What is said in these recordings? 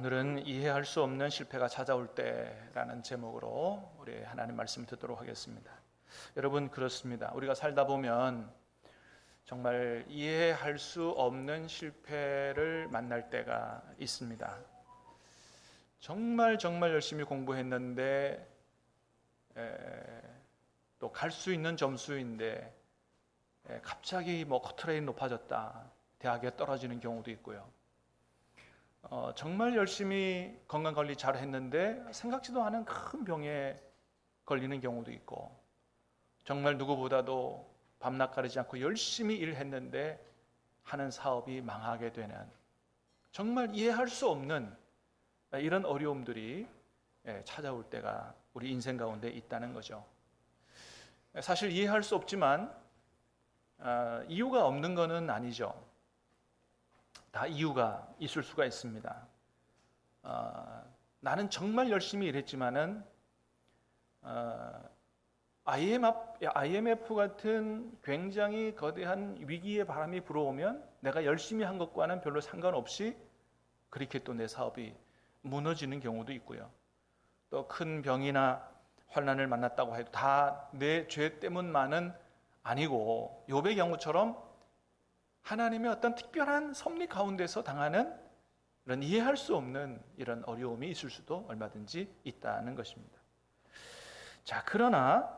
오늘은 이해할 수 없는 실패가 찾아올 때라는 제목으로 우리 하나님 말씀을 듣도록 하겠습니다. 여러분, 그렇습니다. 우리가 살다 보면 정말 이해할 수 없는 실패를 만날 때가 있습니다. 정말 열심히 공부했는데 또 갈 수 있는 점수인데 갑자기 커트레인 높아졌다, 대학에 떨어지는 경우도 있고요. 정말 열심히 건강관리 잘 했는데 생각지도 않은 큰 병에 걸리는 경우도 있고, 정말 누구보다도 밤낮 가리지 않고 열심히 일했는데 하는 사업이 망하게 되는, 정말 이해할 수 없는 이런 어려움들이 찾아올 때가 우리 인생 가운데 있다는 거죠. 사실 이해할 수 없지만 이유가 없는 것은 아니죠. 다 이유가 있을 수가 있습니다. 나는 정말 열심히 일했지만은 IMF 같은 굉장히 거대한 위기의 바람이 불어오면 내가 열심히 한 것과는 별로 상관없이 그렇게 또 내 사업이 무너지는 경우도 있고요. 또 큰 병이나 환난을 만났다고 해도 다 내 죄 때문만은 아니고, 욥의 경우처럼 하나님의 어떤 특별한 섭리 가운데서 당하는 이런 이해할 수 없는 이런 어려움이 있을 수도 얼마든지 있다는 것입니다. 자, 그러나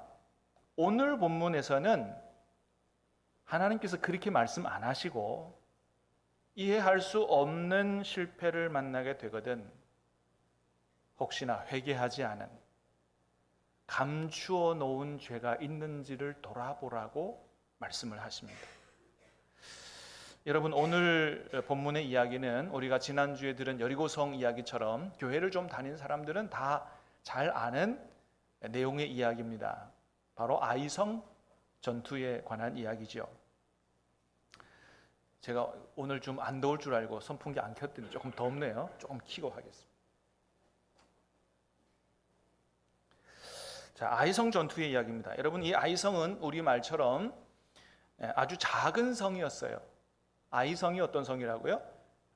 오늘 본문에서는 하나님께서 그렇게 말씀 안 하시고, 이해할 수 없는 실패를 만나게 되거든 혹시나 회개하지 않은, 감추어 놓은 죄가 있는지를 돌아보라고 말씀을 하십니다. 여러분, 오늘 본문의 이야기는 우리가 지난주에 들은 여리고성 이야기처럼 교회를 좀 다닌 사람들은 다 잘 아는 내용의 이야기입니다. 바로 아이성 전투에 관한 이야기죠. 제가 오늘 좀 안 더울 줄 알고 선풍기 안 켰더니 조금 덥네요. 조금 켜고 하겠습니다. 자, 아이성 전투의 이야기입니다. 여러분, 이 아이성은 우리말처럼 아주 작은 성이었어요. 아이성이 어떤 성이라고요?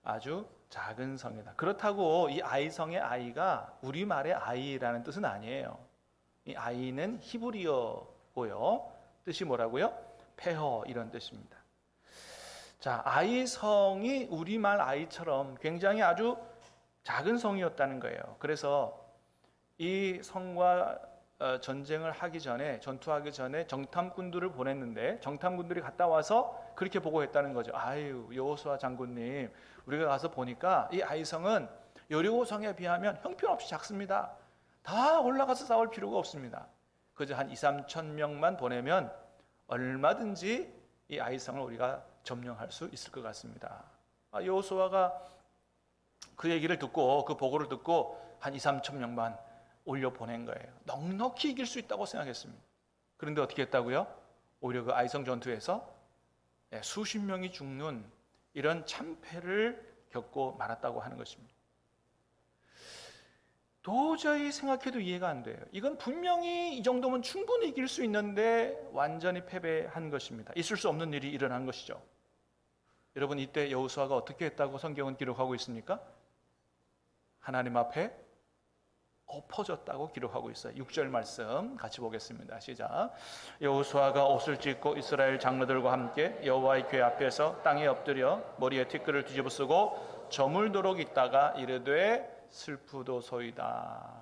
아주 작은 성이다. 그렇다고 이 아이성의 아이가 우리말의 아이라는 뜻은 아니에요. 이 아이는 히브리어고요. 뜻이 뭐라고요? 폐허, 이런 뜻입니다. 자, 아이성이 우리말 아이처럼 굉장히 아주 작은 성이었다는 거예요. 그래서 이 성과 전쟁을 하기 전에, 전투하기 전에 정탐꾼들을 보냈는데, 정탐꾼들이 갔다 와서 그렇게 보고했다는 거죠. 아유, 여호수아 장군님, 우리가 가서 보니까 이 아이성은 여리고성에 비하면 형편없이 작습니다. 다 올라가서 싸울 필요가 없습니다. 그저 한 2-3천 명만 보내면 얼마든지 이 아이성을 우리가 점령할 수 있을 것 같습니다. 여호수아가 그 얘기를 듣고, 그 보고를 듣고 한 2-3천 명만 올려 보낸 거예요. 넉넉히 이길 수 있다고 생각했습니다. 그런데 어떻게 했다고요? 오히려 그 아이성 전투에서 수십 명이 죽는 이런 참패를 겪고 말았다고 하는 것입니다. 도저히 생각해도 이해가 안 돼요. 이건 분명히 이 정도면 충분히 이길 수 있는데 완전히 패배한 것입니다. 있을 수 없는 일이 일어난 것이죠. 여러분, 이때 여호수아가 어떻게 했다고 성경은 기록하고 있습니까? 하나님 앞에 엎어졌다고 기록하고 있어요. 6절 말씀 같이 보겠습니다. 시작. 여호수아가 옷을 찢고 이스라엘 장로들과 함께 여호와의 궤 앞에서 땅에 엎드려 머리에 티끌을 뒤집어 쓰고 저물도록 있다가 이르되 슬프도소이다.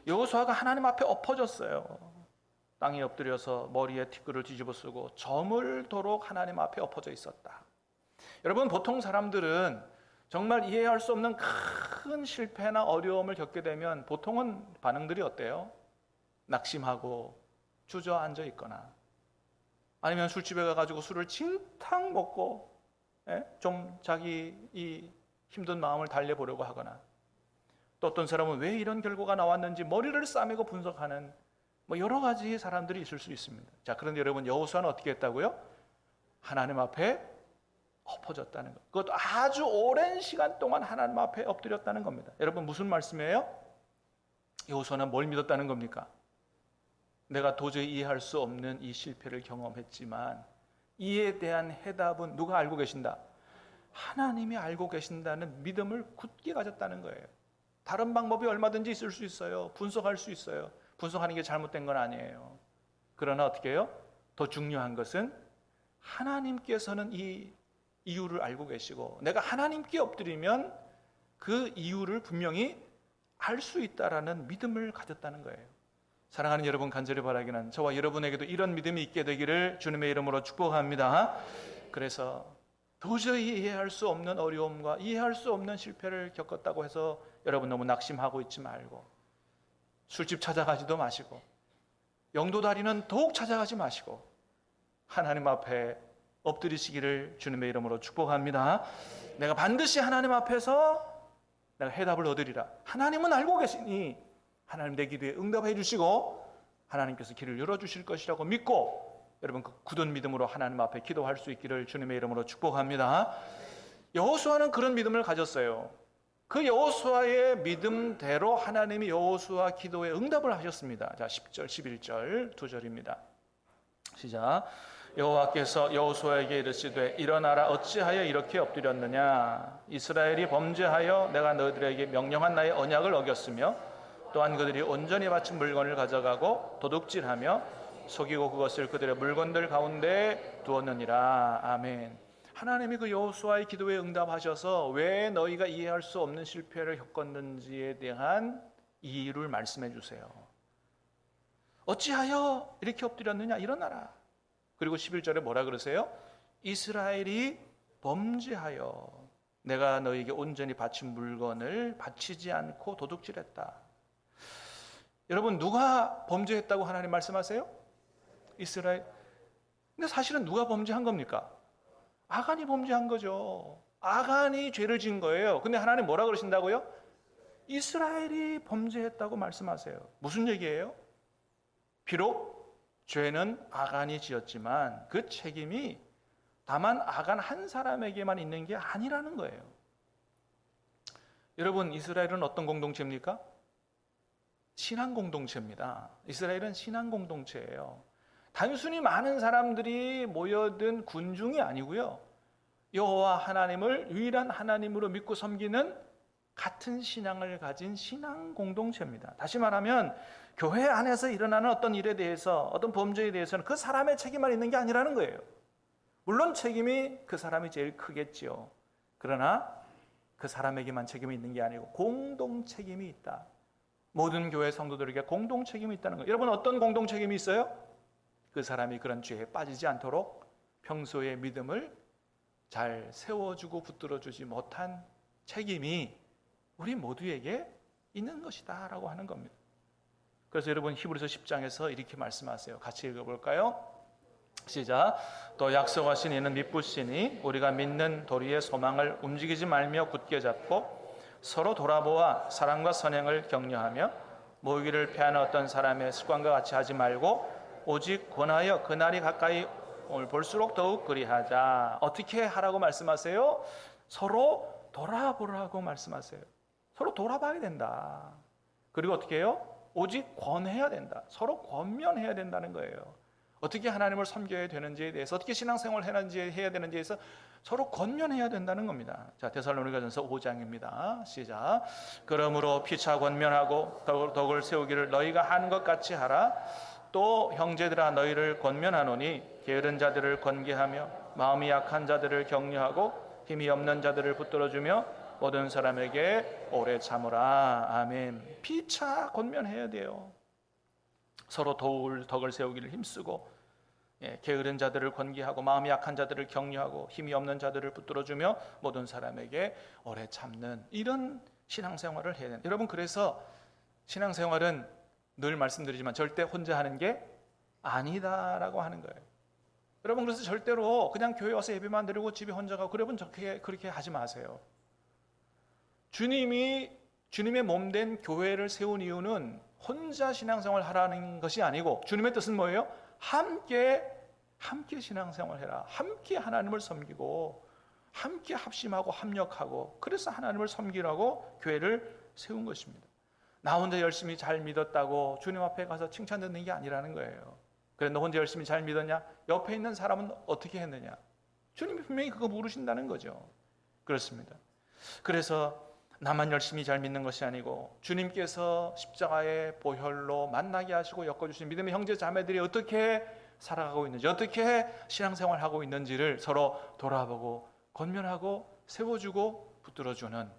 여호수아가 하나님 앞에 엎어졌어요. 땅에 엎드려서 머리에 티끌을 뒤집어 쓰고 저물도록 하나님 앞에 엎어져 있었다. 여러분, 보통 사람들은 정말 이해할 수 없는 큰 실패나 어려움을 겪게 되면 보통은 반응들이 어때요? 낙심하고 주저앉아 있거나, 아니면 술집에 가가지고 술을 진탕 먹고 좀 자기 이 힘든 마음을 달래보려고 하거나, 또 어떤 사람은 왜 이런 결과가 나왔는지 머리를 싸매고 분석하는 여러 가지 사람들이 있을 수 있습니다. 자, 그런데 여러분, 여호수아는 어떻게 했다고요? 하나님 앞에 엎어졌다는 것. 그것도 아주 오랜 시간 동안 하나님 앞에 엎드렸다는 겁니다. 여러분, 무슨 말씀이에요? 여호수아는 뭘 믿었다는 겁니까? 내가 도저히 이해할 수 없는 이 실패를 경험했지만 이에 대한 해답은 누가 알고 계신다? 하나님이 알고 계신다는 믿음을 굳게 가졌다는 거예요. 다른 방법이 얼마든지 있을 수 있어요. 분석할 수 있어요. 분석하는 게 잘못된 건 아니에요. 그러나 어떻게 해요? 더 중요한 것은 하나님께서는 이 이유를 알고 계시고 내가 하나님께 엎드리면 그 이유를 분명히 알 수 있다라는 믿음을 가졌다는 거예요. 사랑하는 여러분, 간절히 바라기는 저와 여러분에게도 이런 믿음이 있게 되기를 주님의 이름으로 축복합니다. 그래서 도저히 이해할 수 없는 어려움과 이해할 수 없는 실패를 겪었다고 해서 여러분 너무 낙심하고 있지 말고, 술집 찾아가지도 마시고, 영도다리는 더욱 찾아가지 마시고 하나님 앞에 엎드리시기를 주님의 이름으로 축복합니다. 내가 반드시 하나님 앞에서 내가 해답을 얻으리라. 하나님은 알고 계시니 하나님 내 기도에 응답해 주시고 하나님께서 길을 열어주실 것이라고 믿고 여러분 그 굳은 믿음으로 하나님 앞에 기도할 수 있기를 주님의 이름으로 축복합니다. 여호수아는 그런 믿음을 가졌어요. 그 여호수아의 믿음대로 하나님이 여호수아 기도에 응답을 하셨습니다. 자, 10절, 11절 두 절입니다. 시작. 여호와께서 여호수아에게 이르시되 일어나라, 어찌하여 이렇게 엎드렸느냐. 이스라엘이 범죄하여 내가 너희들에게 명령한 나의 언약을 어겼으며 또한 그들이 온전히 바친 물건을 가져가고 도둑질하며 속이고 그것을 그들의 물건들 가운데 두었느니라. 아멘. 하나님이 그 여호수아의 기도에 응답하셔서 왜 너희가 이해할 수 없는 실패를 겪었는지에 대한 이유를 말씀해 주세요. 어찌하여 이렇게 엎드렸느냐. 일어나라. 그리고 11절에 뭐라 그러세요? 이스라엘이 범죄하여 내가 너희에게 온전히 바친 물건을 바치지 않고 도둑질했다. 여러분, 누가 범죄했다고 하나님 말씀하세요? 이스라엘. 근데 사실은 누가 범죄한 겁니까? 아간이 범죄한 거죠. 아간이 죄를 지은 거예요. 근데 하나님 뭐라 그러신다고요? 이스라엘이 범죄했다고 말씀하세요. 무슨 얘기예요? 비록 죄는 아간이 지었지만 그 책임이 다만 아간 한 사람에게만 있는 게 아니라는 거예요. 여러분, 이스라엘은 어떤 공동체입니까? 신앙 공동체입니다. 이스라엘은 신앙 공동체예요. 단순히 많은 사람들이 모여든 군중이 아니고요. 여호와 하나님을 유일한 하나님으로 믿고 섬기는 같은 신앙을 가진 신앙 공동체입니다. 다시 말하면 교회 안에서 일어나는 어떤 일에 대해서, 어떤 범죄에 대해서는 그 사람의 책임만 있는 게 아니라는 거예요. 물론 책임이 그 사람이 제일 크겠지요. 그러나 그 사람에게만 책임이 있는 게 아니고 공동 책임이 있다. 모든 교회 성도들에게 공동 책임이 있다는 거예요. 여러분, 어떤 공동 책임이 있어요? 그 사람이 그런 죄에 빠지지 않도록 평소의 믿음을 잘 세워주고 붙들어주지 못한 책임이 우리 모두에게 있는 것이다 라고 하는 겁니다. 그래서 여러분, 히브리서 10장에서 이렇게 말씀하세요. 같이 읽어볼까요? 시작. 또 약속하신 이는 미쁘시니 우리가 믿는 도리의 소망을 움직이지 말며 굳게 잡고 서로 돌아보아 사랑과 선행을 격려하며 모이기를 패하는 어떤 사람의 습관과 같이 하지 말고 오직 권하여 그날이 가까이 올 볼수록 더욱 그리하자. 어떻게 하라고 말씀하세요? 서로 돌아보라고 말씀하세요. 서로 돌아봐야 된다. 그리고 어떻게 해요? 오직 권해야 된다. 서로 권면해야 된다는 거예요. 어떻게 하나님을 섬겨야 되는지에 대해서, 어떻게 신앙생활을 해야 되는지에 대해서 서로 권면해야 된다는 겁니다. 자, 데살로니가전서 5장입니다. 시작. 그러므로 피차 권면하고 덕을 세우기를 너희가 한 것 같이 하라. 또 형제들아 너희를 권면하노니 게으른 자들을 권계하며 마음이 약한 자들을 격려하고 힘이 없는 자들을 붙들어주며 모든 사람에게 오래 참으라. 아멘. 피차 권면해야 돼요. 서로 덕을 세우기를 힘쓰고 게으른 자들을 권계하고 마음이 약한 자들을 격려하고 힘이 없는 자들을 붙들어주며 모든 사람에게 오래 참는 이런 신앙생활을 해야 된다. 여러분, 그래서 신앙생활은 늘 말씀드리지만 절대 혼자 하는 게 아니다라고 하는 거예요. 여러분, 그래서 절대로 그냥 교회 와서 예배만 드리고 집에 혼자 가고 그렇게 하지 마세요. 주님의 몸된 교회를 세운 이유는 혼자 신앙생활 하라는 것이 아니고, 주님의 뜻은 뭐예요? 함께 신앙생활 해라. 함께 하나님을 섬기고 함께 합심하고 합력하고, 그래서 하나님을 섬기라고 교회를 세운 것입니다. 나 혼자 열심히 잘 믿었다고 주님 앞에 가서 칭찬 듣는 게 아니라는 거예요. 그래, 너 혼자 열심히 잘 믿었냐? 옆에 있는 사람은 어떻게 했느냐? 주님이 분명히 그거 물으신다는 거죠. 그렇습니다. 그래서 나만 열심히 잘 믿는 것이 아니고 주님께서 십자가의 보혈로 만나게 하시고 엮어주신 믿음의 형제 자매들이 어떻게 살아가고 있는지, 어떻게 신앙생활하고 있는지를 서로 돌아보고 권면하고 세워주고 붙들어주는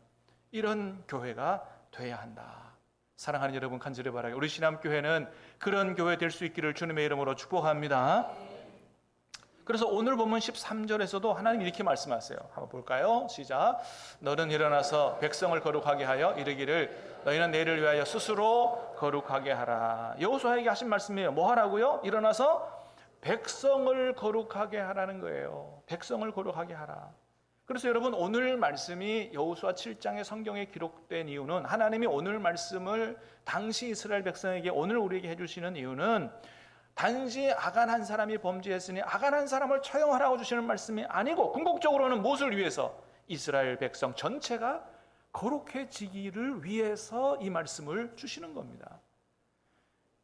이런 교회가 돼야 한다. 사랑하는 여러분, 간절히 바라요. 우리 신암교회는 그런 교회 될 수 있기를 주님의 이름으로 축복합니다. 그래서 오늘 보면 13절에서도 하나님 이렇게 말씀하세요. 한번 볼까요? 시작. 너는 일어나서 백성을 거룩하게 하여 이르기를 너희는 내일을 위하여 스스로 거룩하게 하라. 여호수아에게 하신 말씀이에요. 뭐 하라고요? 일어나서 백성을 거룩하게 하라는 거예요. 백성을 거룩하게 하라. 그래서 여러분, 오늘 말씀이 여호수아 7장의 성경에 기록된 이유는, 하나님이 오늘 말씀을 당시 이스라엘 백성에게 오늘 우리에게 해주시는 이유는 단지 아간 한 사람이 범죄했으니 아간 한 사람을 처형하라고 주시는 말씀이 아니고, 궁극적으로는 무엇을 위해서? 이스라엘 백성 전체가 거룩해지기를 위해서 이 말씀을 주시는 겁니다.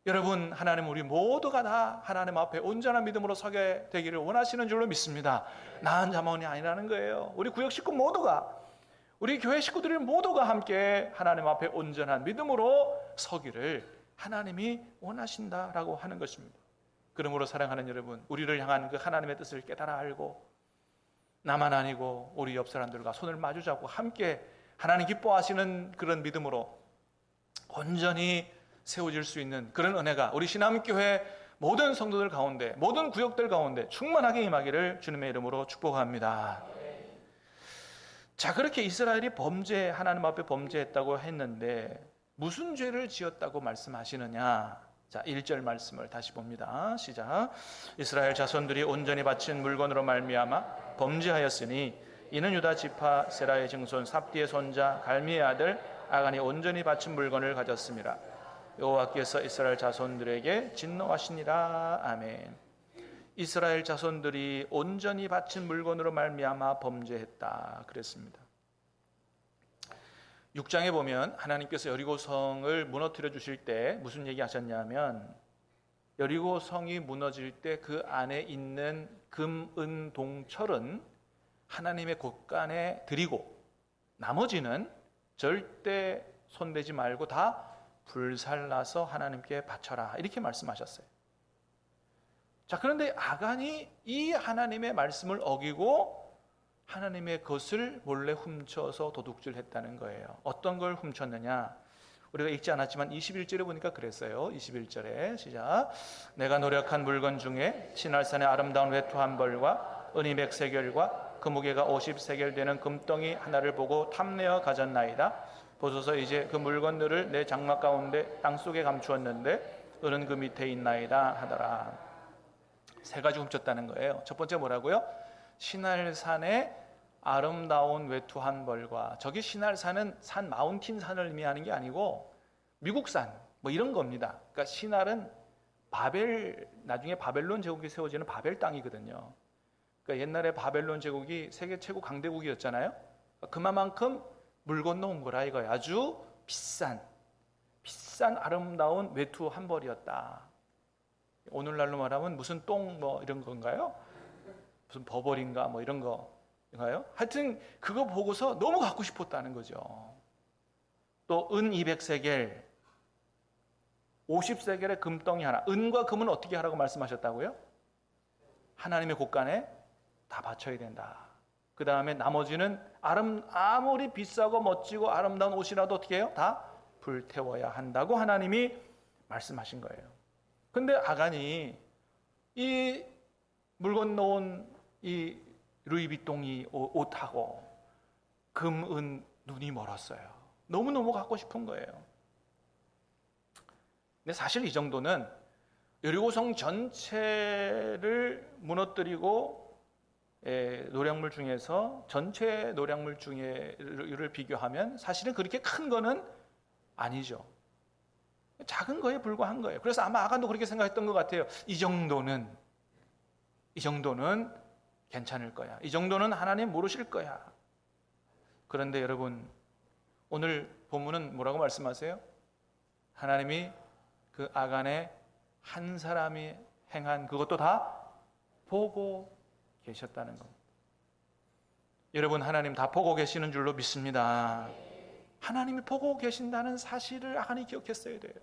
여러분, 하나님 우리 모두가 다 하나님 앞에 온전한 믿음으로 서게 되기를 원하시는 줄로 믿습니다. 나 혼자만이 아니라는 거예요. 우리 구역 식구 모두가, 우리 교회 식구들이 모두가 함께 하나님 앞에 온전한 믿음으로 서기를 하나님이 원하신다라고 하는 것입니다. 그러므로 사랑하는 여러분, 우리를 향한 그 하나님의 뜻을 깨달아 알고 나만 아니고 우리 옆 사람들과 손을 마주 잡고 함께 하나님 기뻐하시는 그런 믿음으로 온전히 세워질 수 있는 그런 은혜가 우리 신암교회 모든 성도들 가운데, 모든 구역들 가운데 충만하게 임하기를 주님의 이름으로 축복합니다. 자, 그렇게 이스라엘이 하나님 앞에 범죄했다고 했는데 무슨 죄를 지었다고 말씀하시느냐? 자, 1절 말씀을 다시 봅니다. 시작. 이스라엘 자손들이 온전히 바친 물건으로 말미암아 범죄하였으니 이는 유다 지파 세라의 증손 삽디의 손자 갈미의 아들 아간이 온전히 바친 물건을 가졌습니다. 여호와께서 이스라엘 자손들에게 진노하시니라. 아멘. 이스라엘 자손들이 온전히 바친 물건으로 말미암아 범죄했다 그랬습니다. 6장에 보면 하나님께서 여리고성을 무너뜨려 주실 때 무슨 얘기 하셨냐면, 여리고성이 무너질 때 그 안에 있는 금, 은, 동, 철은 하나님의 곳간에 드리고 나머지는 절대 손대지 말고 다 불살라서 하나님께 바쳐라, 이렇게 말씀하셨어요. 자, 그런데 아간이 이 하나님의 말씀을 어기고 하나님의 것을 몰래 훔쳐서 도둑질했다는 거예요. 어떤 걸 훔쳤느냐? 우리가 읽지 않았지만 21절에 보니까 그랬어요. 21절에 시작. 내가 노력한 물건 중에 시날산의 아름다운 외투 한 벌과 은이 100세겔과 그 무게가 50세겔 되는 금덩이 하나를 보고 탐내어 가졌나이다. 보소서, 이제 그 물건들을 내 장막 가운데 땅속에 감추었는데 은은 그 밑에 있나이다 하더라. 세 가지 훔쳤다는 거예요. 첫 번째 뭐라고요? 시날산의 아름다운 외투 한 벌과, 저기 시날산은 산 마운틴 산을 의미하는 게 아니고 미국산 뭐 이런 겁니다. 그러니까 시날은 나중에 바벨론 제국이 세워지는 바벨 땅이거든요. 그러니까 옛날에 바벨론 제국이 세계 최고 강대국이었잖아요. 그만큼 물 건너온 거라 이거예요. 아주 비싼 아름다운 외투 한 벌이었다. 오늘날로 말하면 무슨 똥 뭐 이런 건가요? 무슨 버버린가 뭐 이런 거인가요? 하여튼 그거 보고서 너무 갖고 싶었다는 거죠. 또 은 200세겔, 50세겔의 금덩이 하나. 은과 금은 어떻게 하라고 말씀하셨다고요? 하나님의 곳간에 다 바쳐야 된다. 그 다음에 나머지는 아무리 비싸고 멋지고 아름다운 옷이라도 어떻게 해요? 다 불태워야 한다고 하나님이 말씀하신 거예요. 근데 아간이 이 물건 놓은 이 루이비통이 옷하고 금, 은, 눈이 멀었어요. 너무너무 갖고 싶은 거예요. 근데 사실 이 정도는 여리고성 전체를 무너뜨리고 노략물 중에서 전체 노략물 중에를 비교하면 사실은 그렇게 큰 거는 아니죠. 작은 거에 불과한 거예요. 그래서 아마 아간도 그렇게 생각했던 것 같아요. 이 정도는 괜찮을 거야. 이 정도는 하나님 모르실 거야. 그런데 여러분, 오늘 본문은 뭐라고 말씀하세요? 하나님이 그 아간의 한 사람이 행한 그것도 다 보고 계셨다는 겁니다. 여러분, 하나님 다 보고 계시는 줄로 믿습니다. 하나님이 보고 계신다는 사실을 아간이 기억했어야 돼요.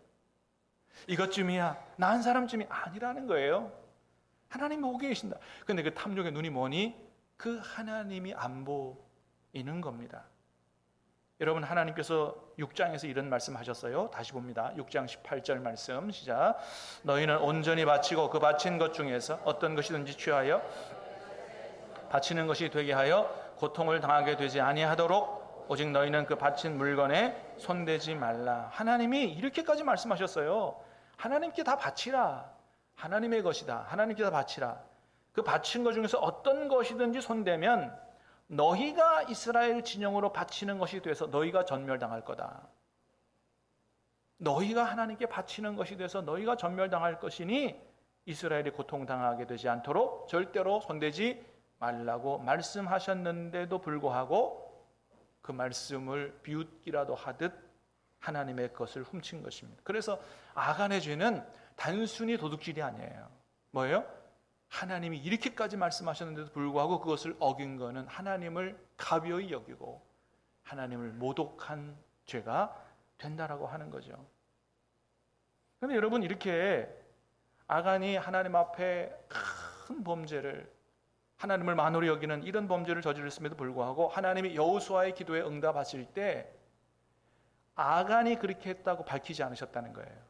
이것쯤이야, 나 한 사람쯤이 아니라는 거예요. 하나님이 보고 계신다. 근데 그 탐욕의 눈이 뭐니? 그 하나님이 안 보이는 겁니다. 여러분, 하나님께서 6장에서 이런 말씀하셨어요. 다시 봅니다. 6장 18절 말씀 시작. 너희는 온전히 바치고 그 바친 것 중에서 어떤 것이든지 취하여 바치는 것이 되게 하여 고통을 당하게 되지 아니하도록 오직 너희는 그 바친 물건에 손대지 말라. 하나님이 이렇게까지 말씀하셨어요. 하나님께 다 바치라. 하나님의 것이다. 하나님께 다 바치라. 그 바친 것 중에서 어떤 것이든지 손대면 너희가 이스라엘 진영으로 바치는 것이 돼서 너희가 전멸당할 거다. 너희가 하나님께 바치는 것이 돼서 너희가 전멸당할 것이니 이스라엘이 고통당하게 되지 않도록 절대로 손대지 말라고 말씀하셨는데도 불구하고 그 말씀을 비웃기라도 하듯 하나님의 것을 훔친 것입니다. 그래서 아간의 죄는 단순히 도둑질이 아니에요. 뭐예요? 하나님이 이렇게까지 말씀하셨는데도 불구하고 그것을 어긴 거는 하나님을 가벼이 여기고 하나님을 모독한 죄가 된다라고 하는 거죠. 그런데 여러분, 이렇게 아간이 하나님 앞에 큰 범죄를, 하나님을 만으로 여기는 이런 범죄를 저질렀음에도 불구하고 하나님이 여호수아의 기도에 응답하실 때 아간이 그렇게 했다고 밝히지 않으셨다는 거예요.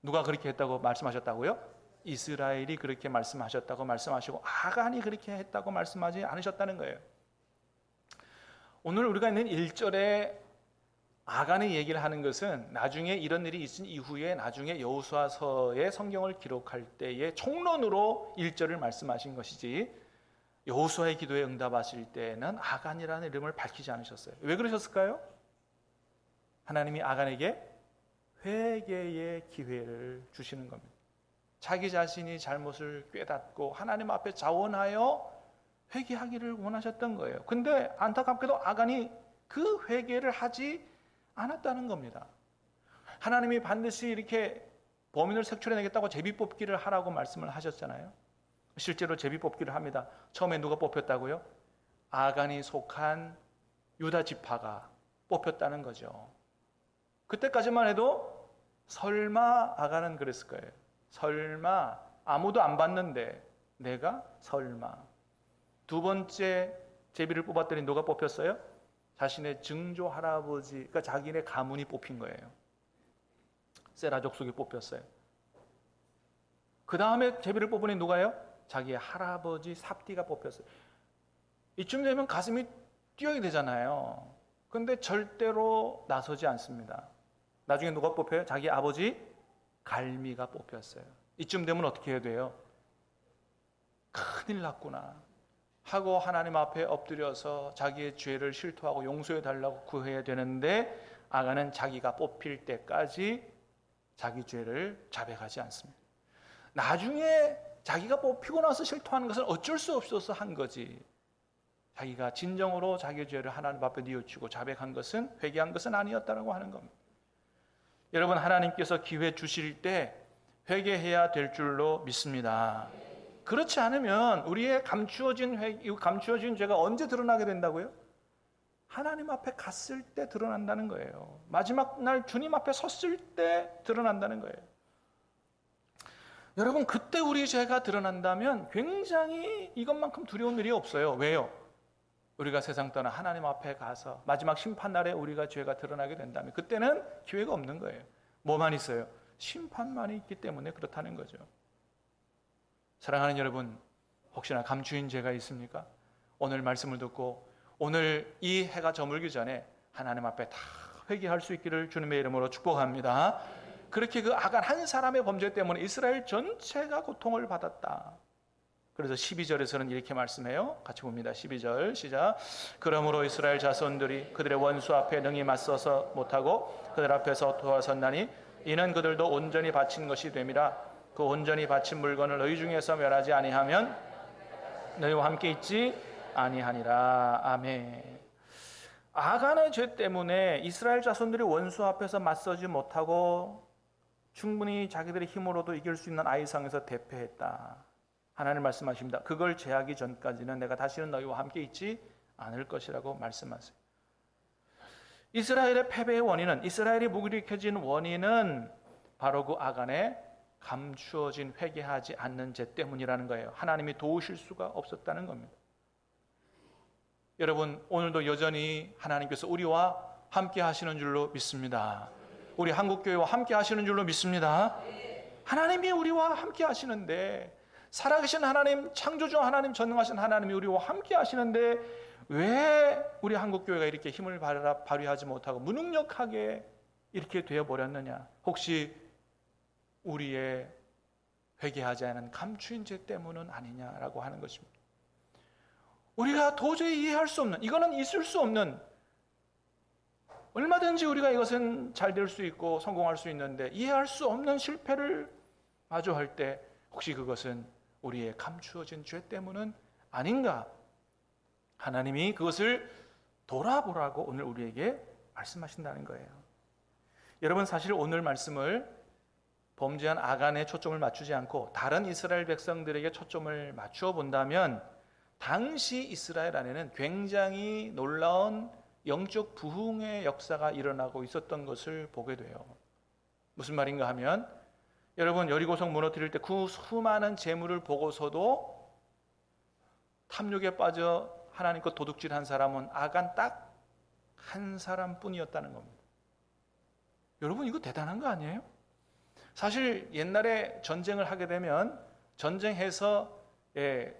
누가 그렇게 했다고 말씀하셨다고요? 이스라엘이 그렇게 말씀하셨다고 말씀하시고 아간이 그렇게 했다고 말씀하지 않으셨다는 거예요. 오늘 우리가 있는 1절에 아간의 얘기를 하는 것은 나중에 이런 일이 있은 이후에 나중에 여호수아서의 성경을 기록할 때의 총론으로 1절을 말씀하신 것이지 여호수아의 기도에 응답하실 때는 아간이라는 이름을 밝히지 않으셨어요. 왜 그러셨을까요? 하나님이 아간에게 회개의 기회를 주시는 겁니다. 자기 자신이 잘못을 깨닫고 하나님 앞에 자원하여 회개하기를 원하셨던 거예요. 근데 안타깝게도 아간이 그 회개를 하지 않았다는 겁니다. 하나님이 반드시 이렇게 범인을 색출해내겠다고 제비뽑기를 하라고 말씀을 하셨잖아요. 실제로 제비뽑기를 합니다. 처음에 누가 뽑혔다고요? 아간이 속한 유다 지파가 뽑혔다는 거죠. 그때까지만 해도 설마 아간은 그랬을 거예요. 설마 아무도 안 봤는데 내가 설마. 두 번째 제비를 뽑았더니 누가 뽑혔어요? 자신의 증조 할아버지, 그러니까 자기네 가문이 뽑힌 거예요. 세라 족속이 뽑혔어요. 그 다음에 제비를 뽑으니 누가요? 자기의 할아버지 삽디가 뽑혔어요. 이쯤 되면 가슴이 뛰어야 되잖아요. 근데 절대로 나서지 않습니다. 나중에 누가 뽑혀요? 자기 아버지 갈미가 뽑혔어요. 이쯤 되면 어떻게 해야 돼요? 큰일 났구나 하고 하나님 앞에 엎드려서 자기의 죄를 실토하고 용서해 달라고 구해야 되는데 아간은 자기가 뽑힐 때까지 자기 죄를 자백하지 않습니다. 나중에 자기가 뽑히고 나서 실토하는 것은 어쩔 수 없어서 한 거지, 자기가 진정으로 자기의 죄를 하나님 앞에 뉘우치고 자백한 것은, 회개한 것은 아니었다라고 하는 겁니다. 여러분, 하나님께서 기회 주실 때 회개해야 될 줄로 믿습니다. 그렇지 않으면 우리의 감추어진 죄가 언제 드러나게 된다고요? 하나님 앞에 갔을 때 드러난다는 거예요. 마지막 날 주님 앞에 섰을 때 드러난다는 거예요. 여러분, 그때 우리 죄가 드러난다면 굉장히 이것만큼 두려운 일이 없어요. 왜요? 우리가 세상 떠나 하나님 앞에 가서 마지막 심판날에 우리가 죄가 드러나게 된다면 그때는 기회가 없는 거예요. 뭐만 있어요? 심판만이 있기 때문에 그렇다는 거죠. 사랑하는 여러분, 혹시나 감추인 죄가 있습니까? 오늘 말씀을 듣고 오늘 이 해가 저물기 전에 하나님 앞에 다 회개할 수 있기를 주님의 이름으로 축복합니다. 그렇게 그 아간 한 사람의 범죄 때문에 이스라엘 전체가 고통을 받았다. 그래서 12절에서는 이렇게 말씀해요. 같이 봅니다. 12절 시작. 그러므로 이스라엘 자손들이 그들의 원수 앞에 능히 맞서서 못하고 그들 앞에서 도와섰나니 이는 그들도 온전히 바친 것이 됨이라. 그 온전히 바친 물건을 너희 중에서 멸하지 아니하면 너희와 함께 있지 아니하니라. 아멘. 아간의 죄 때문에 이스라엘 자손들이 원수 앞에서 맞서지 못하고 충분히 자기들의 힘으로도 이길 수 있는 아이성에서 대패했다. 하나님 말씀하십니다. 그걸 제하기 전까지는 내가 다시는 너희와 함께 있지 않을 것이라고 말씀하세요. 이스라엘의 패배의 원인은, 이스라엘이 무기력해진 원인은 바로 그 아간의 감추어진 회개하지 않는 죄 때문이라는 거예요. 하나님이 도우실 수가 없었다는 겁니다. 여러분, 오늘도 여전히 하나님께서 우리와 함께 하시는 줄로 믿습니다. 우리 한국교회와 함께 하시는 줄로 믿습니다. 하나님이 우리와 함께 하시는데, 살아계신 하나님, 창조주 하나님, 전능하신 하나님이 우리와 함께 하시는데 왜 우리 한국교회가 이렇게 힘을 발휘하지 못하고 무능력하게 이렇게 되어버렸느냐? 혹시 우리의 회개하지 않은 감추인 죄 때문은 아니냐라고 하는 것입니다. 우리가 도저히 이해할 수 없는, 이거는 있을 수 없는, 얼마든지 우리가 이것은 잘 될 수 있고 성공할 수 있는데 이해할 수 없는 실패를 마주할 때 혹시 그것은 우리의 감추어진 죄 때문은 아닌가? 하나님이 그것을 돌아보라고 오늘 우리에게 말씀하신다는 거예요. 여러분, 사실 오늘 말씀을 범죄한 아간에 초점을 맞추지 않고 다른 이스라엘 백성들에게 초점을 맞추어 본다면 당시 이스라엘 안에는 굉장히 놀라운 영적 부흥의 역사가 일어나고 있었던 것을 보게 돼요. 무슨 말인가 하면, 여러분, 여리고성 무너뜨릴 때 그 수많은 재물을 보고서도 탐욕에 빠져 하나님과 도둑질한 사람은 아간 딱 한 사람뿐이었다는 겁니다. 여러분, 이거 대단한 거 아니에요? 사실 옛날에 전쟁을 하게 되면 전쟁해서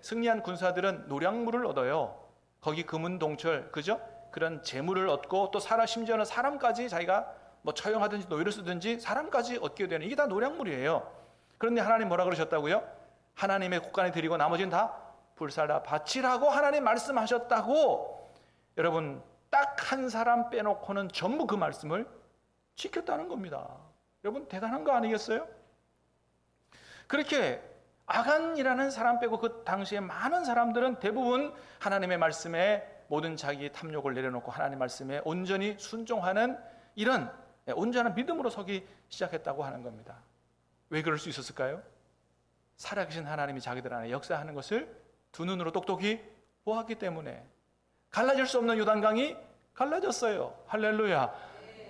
승리한 군사들은 노량물을 얻어요. 거기 금은동철, 그죠? 그런 재물을 얻고 또 심지어는 사람까지 자기가 뭐 처형하든지 노예를 쓰든지 사람까지 얻게 되는, 이게 다 노량물이에요. 그런데 하나님 뭐라 그러셨다고요? 하나님의 곳간에 드리고 나머지는 다 불살라 바치라고 하나님 말씀하셨다고. 여러분, 딱 한 사람 빼놓고는 전부 그 말씀을 지켰다는 겁니다. 여러분, 대단한 거 아니겠어요? 그렇게 아간이라는 사람 빼고 그 당시에 많은 사람들은 대부분 하나님의 말씀에 모든 자기의 탐욕을 내려놓고 하나님 말씀에 온전히 순종하는 이런 온전한 믿음으로 서기 시작했다고 하는 겁니다. 왜 그럴 수 있었을까요? 살아계신 하나님이 자기들 안에 역사하는 것을 두 눈으로 똑똑히 보았기 때문에. 갈라질 수 없는 요단강이 갈라졌어요. 할렐루야.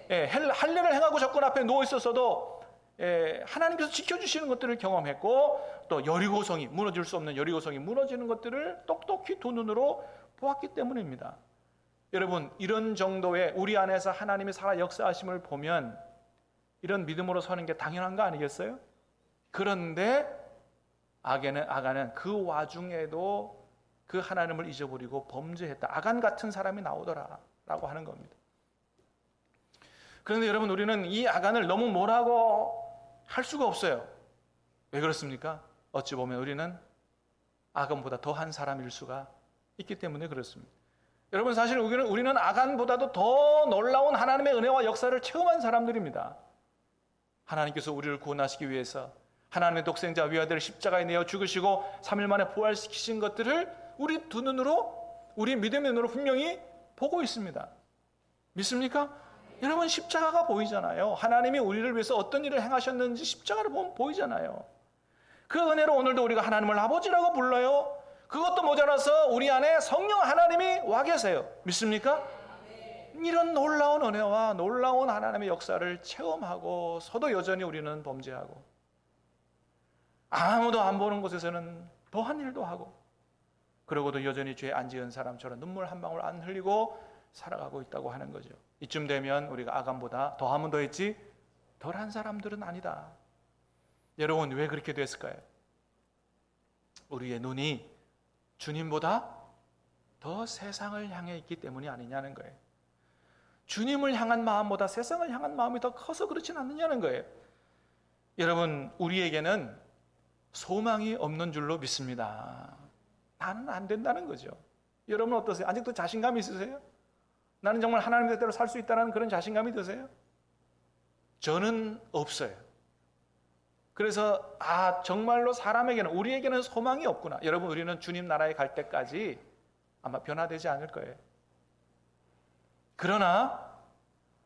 할례를 행하고 적군 앞에 누워 있었어도 하나님께서 지켜주시는 것들을 경험했고, 또 여리고성이, 무너질 수 없는 여리고성이 무너지는 것들을 똑똑히 두 눈으로 보았기 때문입니다. 여러분, 이런 정도의 우리 안에서 하나님이 살아 역사하심을 보면 이런 믿음으로 서는 게 당연한 거 아니겠어요? 그런데 아간은 그 와중에도 그 하나님을 잊어버리고 범죄했다. 아간 같은 사람이 나오더라라고 하는 겁니다. 그런데 여러분, 우리는 이 아간을 너무 뭐라고 할 수가 없어요. 왜 그렇습니까? 어찌 보면 우리는 아간보다 더한 사람일 수가 있기 때문에 그렇습니다. 여러분, 사실 우리는 아간보다도 더 놀라운 하나님의 은혜와 역사를 체험한 사람들입니다. 하나님께서 우리를 구원하시기 위해서 하나님의 독생자 위아들을 십자가에 내어 죽으시고 3일 만에 부활시키신 것들을 우리 두 눈으로, 우리 믿음의 눈으로 분명히 보고 있습니다. 믿습니까? 여러분, 십자가가 보이잖아요. 하나님이 우리를 위해서 어떤 일을 행하셨는지 십자가를 보면 보이잖아요. 그 은혜로 오늘도 우리가 하나님을 아버지라고 불러요. 그것도 모자라서 우리 안에 성령 하나님이 와 계세요. 믿습니까? 이런 놀라운 은혜와 놀라운 하나님의 역사를 체험하고서도 여전히 우리는 범죄하고, 아무도 안 보는 곳에서는 더한 일도 하고, 그러고도 여전히 죄 안 지은 사람처럼 눈물 한 방울 안 흘리고 살아가고 있다고 하는 거죠. 이쯤 되면 우리가 아간보다 더하면 더했지 덜한 사람들은 아니다. 여러분, 왜 그렇게 됐을까요? 우리의 눈이 주님보다 더 세상을 향해 있기 때문이 아니냐는 거예요. 주님을 향한 마음보다 세상을 향한 마음이 더 커서 그렇진 않느냐는 거예요. 여러분, 우리에게는 소망이 없는 줄로 믿습니다. 나는 안 된다는 거죠. 여러분 어떠세요? 아직도 자신감이 있으세요? 나는 정말 하나님의 뜻대로 살 수 있다는 그런 자신감이 드세요? 저는 없어요. 그래서 정말로 사람에게는, 우리에게는 소망이 없구나. 여러분, 우리는 주님 나라에 갈 때까지 아마 변화되지 않을 거예요. 그러나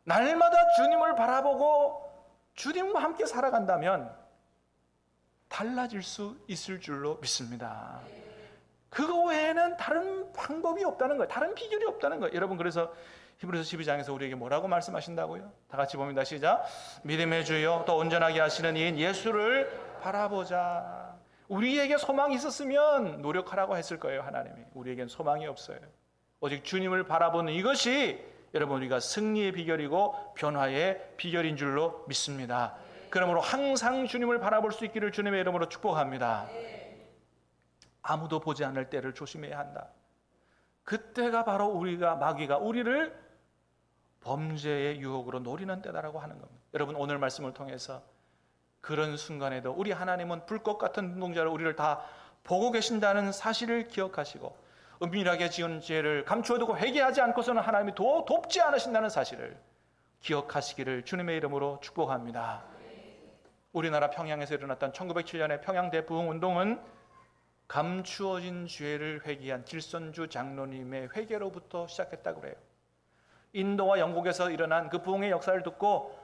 날마다 주님을 바라보고 주님과 함께 살아간다면 달라질 수 있을 줄로 믿습니다. 그거 외에는 다른 방법이 없다는 거예요. 다른 비결이 없다는 거예요. 여러분, 그래서 히브리서 12장에서 우리에게 뭐라고 말씀하신다고요? 다 같이 봅니다. 시작. 믿음의 주요 또 온전하게 하시는 이인 예수를 바라보자. 우리에게 소망이 있었으면 노력하라고 했을 거예요. 하나님이. 우리에겐 소망이 없어요. 오직 주님을 바라보는 이것이 여러분 우리가 승리의 비결이고 변화의 비결인 줄로 믿습니다. 그러므로 항상 주님을 바라볼 수 있기를 주님의 이름으로 축복합니다. 아무도 보지 않을 때를 조심해야 한다. 그때가 바로 마귀가 우리를 범죄의 유혹으로 노리는 때다라고 하는 겁니다. 여러분, 오늘 말씀을 통해서 그런 순간에도 우리 하나님은 불꽃 같은 눈동자로 우리를 다 보고 계신다는 사실을 기억하시고 은밀하게 지은 죄를 감추어두고 회개하지 않고서는 하나님이 돕지 않으신다는 사실을 기억하시기를 주님의 이름으로 축복합니다. 우리나라 평양에서 일어났던 1907년의 평양 대부흥운동은 감추어진 죄를 회개한 길선주 장로님의 회개로부터 시작했다고 그래요. 인도와 영국에서 일어난 그 부흥의 역사를 듣고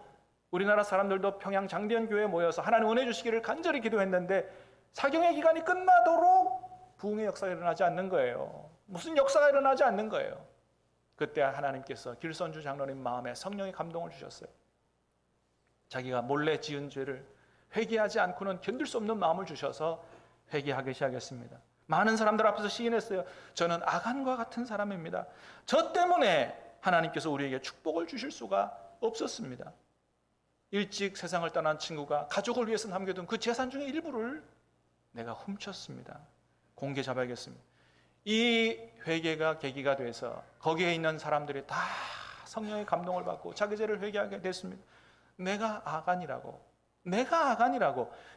우리나라 사람들도 평양 장대현 교회에 모여서 하나님 은혜 주시기를 간절히 기도했는데 사경의 기간이 끝나도록 부흥의 역사가 일어나지 않는 거예요. 무슨 역사가 일어나지 않는 거예요. 그때 하나님께서 길선주 장로님 마음에 성령의 감동을 주셨어요. 자기가 몰래 지은 죄를 회개하지 않고는 견딜 수 없는 마음을 주셔서 회개하기 시작했습니다. 많은 사람들 앞에서 시인했어요. 저는 아간과 같은 사람입니다. 저 때문에 하나님께서 우리에게 축복을 주실 수가 없었습니다. 일찍 세상을 떠난 친구가 가족을 위해서 남겨둔 그 재산 중에 일부를 내가 훔쳤습니다. 공개 잡아야겠습니다. 이 회개가 계기가 돼서 거기에 있는 사람들이 다 성령의 감동을 받고 자기 죄를 회개하게 됐습니다. 내가 아간이라고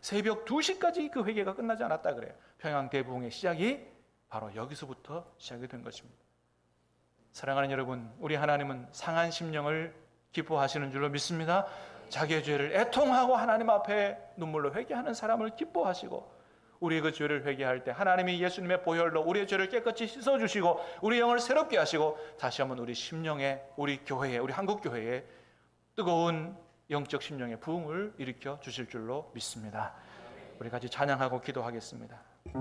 새벽 2시까지 그 회개가 끝나지 않았다 그래요. 평양 대부흥의 시작이 바로 여기서부터 시작이 된 것입니다. 사랑하는 여러분, 우리 하나님은 상한 심령을 기뻐하시는 줄로 믿습니다. 자기의 죄를 애통하고 하나님 앞에 눈물로 회개하는 사람을 기뻐하시고 우리의 그 죄를 회개할 때 하나님이 예수님의 보혈로 우리의 죄를 깨끗이 씻어주시고 우리 영을 새롭게 하시고 다시 한번 우리 심령에, 우리 교회에, 우리 한국교회에 뜨거운 영적 심령의 부흥을 일으켜 주실 줄로 믿습니다. 우리 같이 찬양하고 기도하겠습니다.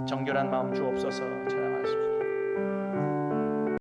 정결한 마음 주옵소서. 찬양하십시오.